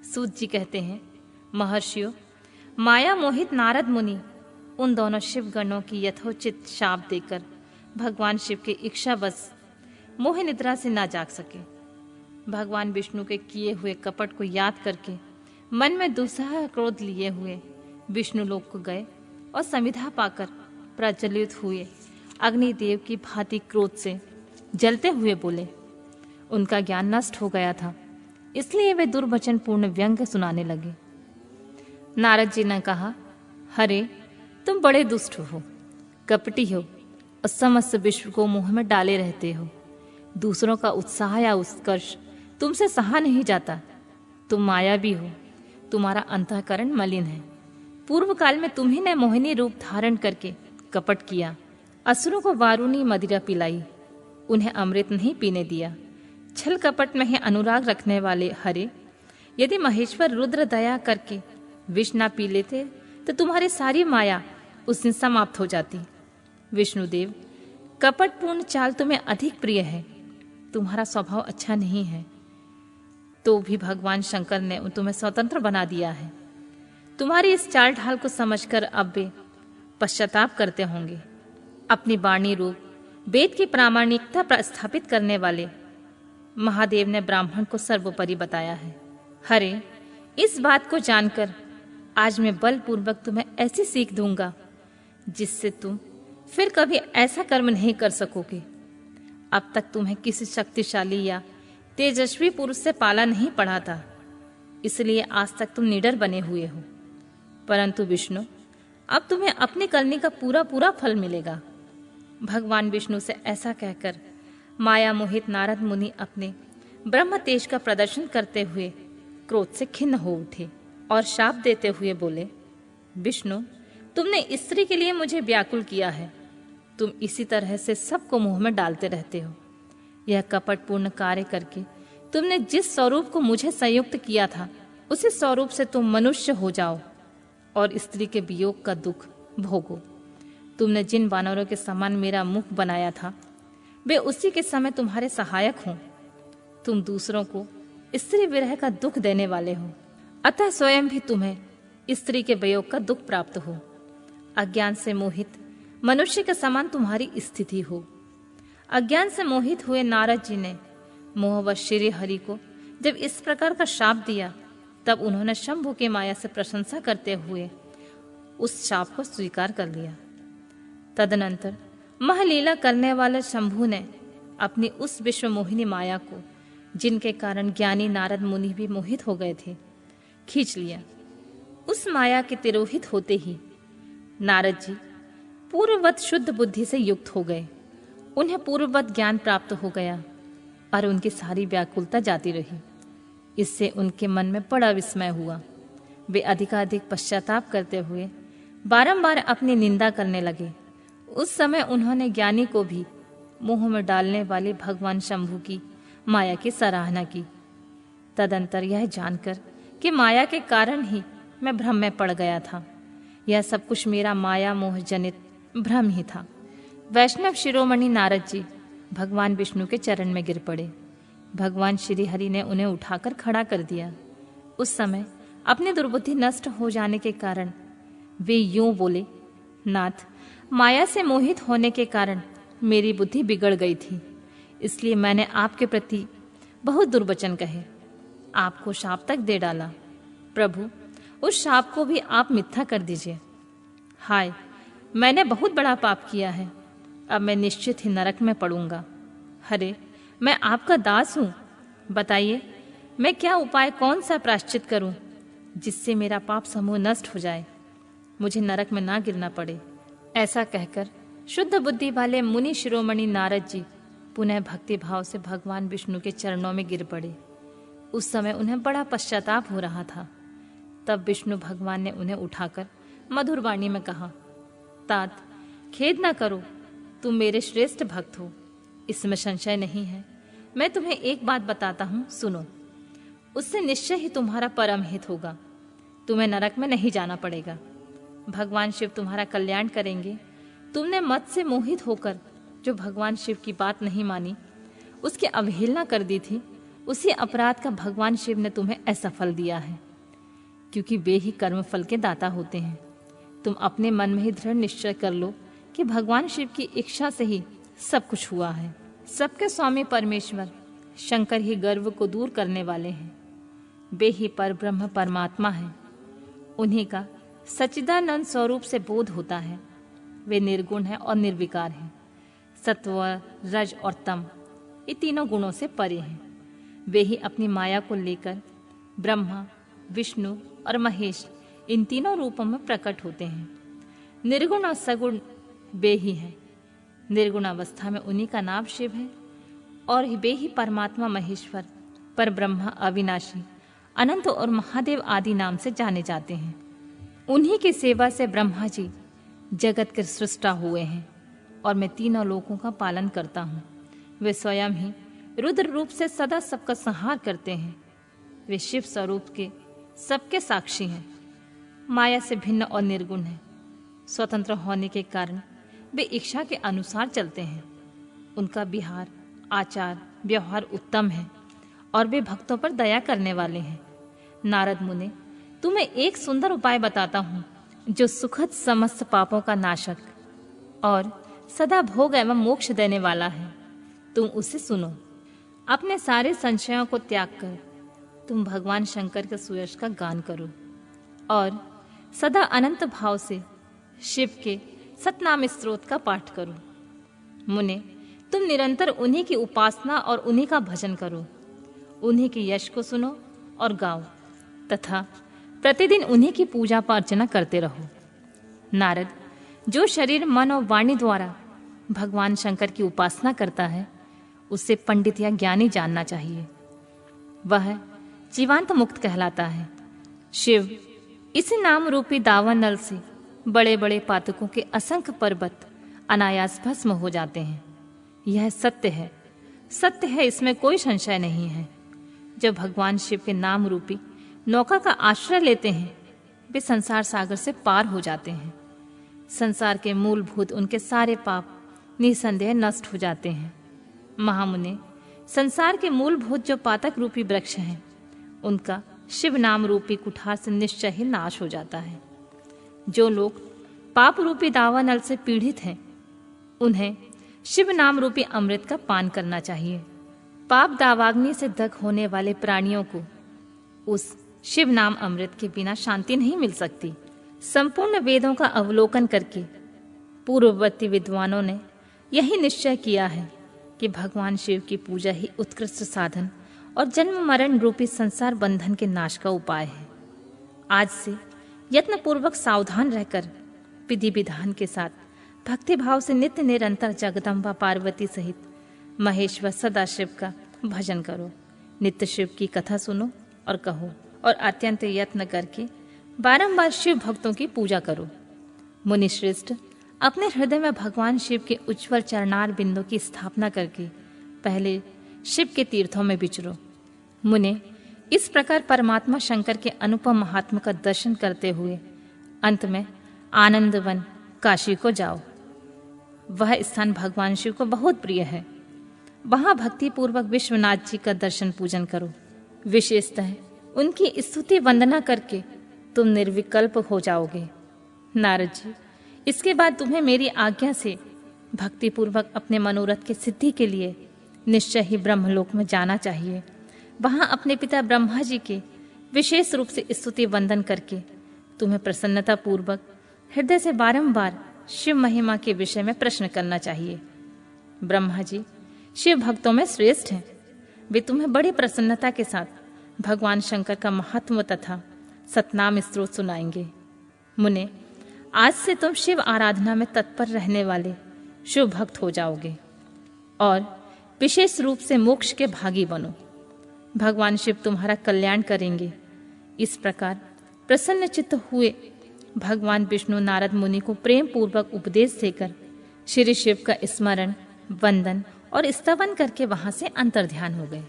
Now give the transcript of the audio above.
सूत जी कहते हैं, महर्षियों, माया मोहित नारद मुनि उन दोनों शिव गणों की यथोचित शाप देकर भगवान शिव के इच्छावश मोह निद्रा से ना जाग सके। भगवान विष्णु के किए हुए कपट को याद करके मन में दुस्सह क्रोध लिए हुए विष्णु लोक को गए और संविधा पाकर प्रज्वलित हुए अग्निदेव की भांति क्रोध से जलते हुए बोले। उनका ज्ञान नष्ट हो गया था, इसलिए वे दुर्वचन पूर्ण व्यंग्य सुनाने लगे। नारद जी ने कहा, हरे, तुम बड़े दुष्ट हो, कपटी हो और समस्त विश्व को मुंह में डाले रहते हो। दूसरों का उत्साह या उत्कर्ष तुमसे सहा नहीं जाता। तुम मायावी हो, तुम्हारा अंतःकरण मलिन है। पूर्व काल में तुम्ही ने मोहिनी रूप धारण करके कपट किया, असुरों को वारुणी मदिरा पिलाई, उन्हें अमृत नहीं पीने दिया। छल कपट में ही अनुराग रखने वाले हरे, यदि महेश्वर रुद्र दया करके विष ना पी लेते तो तुम्हारी सारी माया उस दिन समाप्त हो जाती। विष्णुदेव, कपटपूर्ण चाल तुम्हें अधिक प्रिय है, तुम्हारा स्वभाव अच्छा नहीं है, तो भी भगवान शंकर ने तुम्हें स्वतंत्र बना दिया है। तुम्हारी इस चाल ढाल को समझकर अब वे पश्चाताप करते होंगे। अपनी वाणी रूप वेद की प्रामाणिकता प्रस्थापित करने वाले महादेव ने ब्राह्मण को सर्वोपरि बताया है। हरे, इस बात को जानकर आज मैं बलपूर्वक तुम्हें ऐसी सीख दूंगा जिससे तुम फिर कभी ऐसा कर्म नहीं कर सकोगे। अब तक तुम्हें किसी शक्तिशाली या तेजस्वी पुरुष से पाला नहीं पड़ा था, इसलिए आज तक तुम निडर बने हुए हो। परंतु विष्णु, अब तुम्हें अपनी करनी का पूरा पूरा फल मिलेगा। भगवान विष्णु से ऐसा कहकर माया मोहित नारद मुनि अपने ब्रह्म तेज का प्रदर्शन करते हुए क्रोध से खिन्न हो उठे और शाप देते हुए बोले, विष्णु, तुमने स्त्री के लिए मुझे व्याकुल किया है। तुम इसी तरह से सबको मुंह में डालते रहते हो। यह कपटपूर्ण कार्य करके तुमने जिस स्वरूप को मुझे संयुक्त किया था, उसी स्वरूप से तुम मनुष्य हो जाओ और स्त्री के वियोग का दुख भोगो। तुमने जिन वानरों के समान मेरा मुख बनाया था, वे उसी के समय तुम्हारे सहायक हों। तुम दूसरों को स्त्री विरह का दुख देने वाले हो, अतः स्वयं भी तुम्हें स्त्री के वियोग का दुख प्राप्त हो। अज्ञान से मोहित मनुष्य के समान तुम्हारी स्थिति हो। अज्ञान से मोहित हुए नारद जी ने मोहवश श्री हरि को जब इस प्रकार का शाप दिया, तब उन्होंने शंभु की माया से प्रशंसा करते हुए उस शाप को स्वीकार कर लिया। तदनंतर महलीला करने वाले शंभु ने अपनी उस विश्व मोहिनी माया को, जिनके कारण ज्ञानी नारद मुनि भी मोहित हो गए थे, खींच लिया। उस माया के तिरोहित होते ही नारद जी पूर्ववत शुद्ध बुद्धि से युक्त हो गए। उन्हें पूर्ववत ज्ञान प्राप्त हो गया और उनकी सारी व्याकुलता जाती रही। इससे उनके मन में बड़ा विस्मय हुआ। वे अधिकाधिक पश्चाताप करते हुए बारंबार अपनी निंदा करने लगे। उस समय उन्होंने ज्ञानी को भी मुंह में डालने वाले भगवान शंभु की माया की सराहना की। तदंतर यह जानकर कि माया के कारण ही मैं भ्रम में पड़ गया था, यह सब कुछ मेरा माया मोह जनित भ्रम ही था, वैष्णव शिरोमणि नारद जी भगवान विष्णु के चरण में गिर पड़े। भगवान श्री हरि ने उन्हें उठाकर खड़ा कर दिया। उस समय अपनी दुर्बुद्धि नष्ट हो जाने के कारण वे यूं बोले, नाथ, माया से मोहित होने के कारण मेरी बुद्धि बिगड़ गई थी, इसलिए मैंने आपके प्रति बहुत दुर्वचन कहे, आपको शाप तक दे डाला। प्रभु, उस शाप को भी आप मिथ्या कर दीजिए। हाय, मैंने बहुत बड़ा पाप किया है, अब मैं निश्चित ही नरक में पड़ूंगा। हरे, मैं आपका दास हूँ, बताइए मैं क्या उपाय, कौन सा प्रायश्चित करूं जिससे मेरा पाप समूह नष्ट हो जाए, मुझे नरक में ना गिरना पड़े। ऐसा कहकर शुद्ध बुद्धि वाले मुनि शिरोमणि नारद जी पुनः भक्ति भाव से भगवान विष्णु के चरणों में गिर पड़े। उस समय उन्हें बड़ा पश्चाताप हो रहा था। तब विष्णु भगवान ने उन्हें उठाकर मधुर वाणी में कहा, तात, खेद ना करो, तुम मेरे श्रेष्ठ भक्त हो, इसमें संशय नहीं है। मैं तुम्हें एक बात बताता हूँ, सुनो। उससे निश्चय ही तुम्हारा परम हित होगा, तुम्हें नरक में नहीं जाना पड़ेगा। भगवान शिव तुम्हारा कल्याण करेंगे। तुमने मत से मोहित होकर जो भगवान शिव की बात नहीं मानी, उसकी अवहेलना कर दी थी, उसी अपराध का भगवान शिव ने तुम्हें ऐसा फल दिया है, क्योंकि वे ही कर्म फल के दाता होते हैं। तुम अपने मन में ही दृढ़ निश्चय कर लो कि भगवान शिव की इच्छा से ही सब कुछ हुआ है। सबके स्वामी परमेश्वर शंकर ही गर्व को दूर करने वाले हैं। वे ही पर ब्रह्म परमात्मा है। उन्हीं का सच्चिदानंद स्वरूप से बोध होता है। वे निर्गुण है और निर्विकार हैं। सत्व, रज और तम ये तीनों गुणों से परे हैं। वे ही अपनी माया को लेकर ब्रह्मा, विष्णु और महेश इन तीनों रूपों में प्रकट होते हैं। निर्गुण और सगुण वे ही हैं। निर्गुण अवस्था में उन्हीं का नाम शिव है और वे ही परमात्मा महेश्वर, पर ब्रह्मा, अविनाशी, अनंत और महादेव आदि नाम से जाने जाते हैं। उन्हीं की सेवा से ब्रह्मा जी जगत के सृष्टा हुए हैं और मैं तीनों लोकों का पालन करता हूँ। वे स्वयं ही रुद्र रूप से सदा सबका संहार करते हैं। वे शिव स्वरूप के सबके साक्षी हैं। माया से भिन्न और निर्गुण है। स्वतंत्र होने के कारण वे इच्छा के अनुसार चलते हैं। उनका विहार, आचार, व्यवहार उत्तम है और वे भक्तों पर दया करने वाले हैं। नारद मुने, तुम्हें एक सुंदर उपाय बताता हूँ जो सुखद समस्त पापों का नाशक और सदा भोग एवं मोक्ष देने वाला है। तुम उसे सुनो। अपने सारे संशयों को त्याग कर तुम भगवान शंकर के सुयश का गान करो और सदा अनंत भाव से शिव के सतनाम स्तोत्र का पाठ करो। मुने, तुम निरंतर उन्हीं की उपासना और उन्हीं का भजन करो। उन्हीं के यश को सुनो और गाओ तथा प्रतिदिन उन्हीं की पूजा अर्चना करते रहो। नारद, जो शरीर, मन और वाणी द्वारा भगवान शंकर की उपासना करता है उसे पंडित या ज्ञानी जानना चाहिए। वह जीवांत मुक्त कहलाता है। शिव इसी नाम रूपी दावन नल से बड़े बड़े पातकों के असंख्य पर्वत अनायास भस्म हो जाते हैं। यह सत्य है, सत्य है, इसमें कोई संशय नहीं है। जब भगवान शिव के नाम रूपी नौका का आश्रय लेते हैं वे संसार सागर से पार हो जाते हैं। संसार के मूलभूत उनके सारे पाप निसंदेह नष्ट हो जाते हैं। महामुने, संसार के मूलभूत जो पातक रूपी वृक्ष हैं उनका शिव नाम रूपी कुठार से निश्चय ही नाश हो जाता है। जो लोग पाप रूपी दावानल से पीड़ित हैं उन्हें शिव नाम रूपी अमृत का पान करना चाहिए। पाप दावाग्नि से दग्ध होने वाले प्राणियों को उस शिव नाम अमृत के बिना शांति नहीं मिल सकती। संपूर्ण वेदों का अवलोकन करके पूर्ववर्ती विद्वानों ने यही निश्चय किया है कि भगवान शिव की पूजा ही उत्कृष्ट साधन और जन्म मरण रूपी संसार बंधन के नाश का उपाय है। आज से यत्नपूर्वक सावधान रहकर विधि विधान के साथ भक्ति भाव से नित्य निरंतर जगदम्बा पार्वती सहित महेश्वर सदाशिव का भजन करो। नित्य शिव की कथा सुनो और कहो और अत्यंत यत्न करके बारंबार शिव भक्तों की पूजा करो। मुनि श्रेष्ठ, अपने हृदय में भगवान शिव के उज्ज्वल चरणार बिंदु की स्थापना करके पहले शिव के तीर्थों में विचरो। मुने, इस प्रकार परमात्मा शंकर के अनुपम महात्मा का दर्शन करते हुए अंत में आनंदवन काशी को जाओ। वह स्थान भगवान शिव को बहुत प्रिय है। वहां भक्ति पूर्वक विश्वनाथ जी का दर्शन पूजन करो। विशेषतः उनकी स्तुति वंदना करके तुम निर्विकल्प हो जाओगे। नारद जी, इसके बाद तुम्हें मेरी आज्ञा से भक्ति पूर्वक अपने मनोरथ की सिद्धि के लिए निश्चय ही ब्रह्मलोक में जाना चाहिए। वहां अपने पिता ब्रह्मा जी के विशेष रूप से स्तुति वंदन करके तुम्हें प्रसन्नता पूर्वक हृदय से बारंबार शिव महिमा के विषय में प्रश्न करना चाहिए। ब्रह्मा जी शिव भक्तों में श्रेष्ठ हैं। वे तुम्हें बड़ी प्रसन्नता के साथ भगवान शंकर का महात्म तथा सतनाम स्तोत्र सुनाएंगे। मुने, आज से तुम शिव आराधना में तत्पर रहने वाले शिव भक्त हो जाओगे और विशेष रूप से मोक्ष के भागी बनो। भगवान शिव तुम्हारा कल्याण करेंगे। इस प्रकार प्रसन्न चित्त हुए भगवान विष्णु नारद मुनि को प्रेम पूर्वक उपदेश देकर श्री शिव का स्मरण, वंदन और स्तवन करके वहां से अंतर्ध्यान हो गए।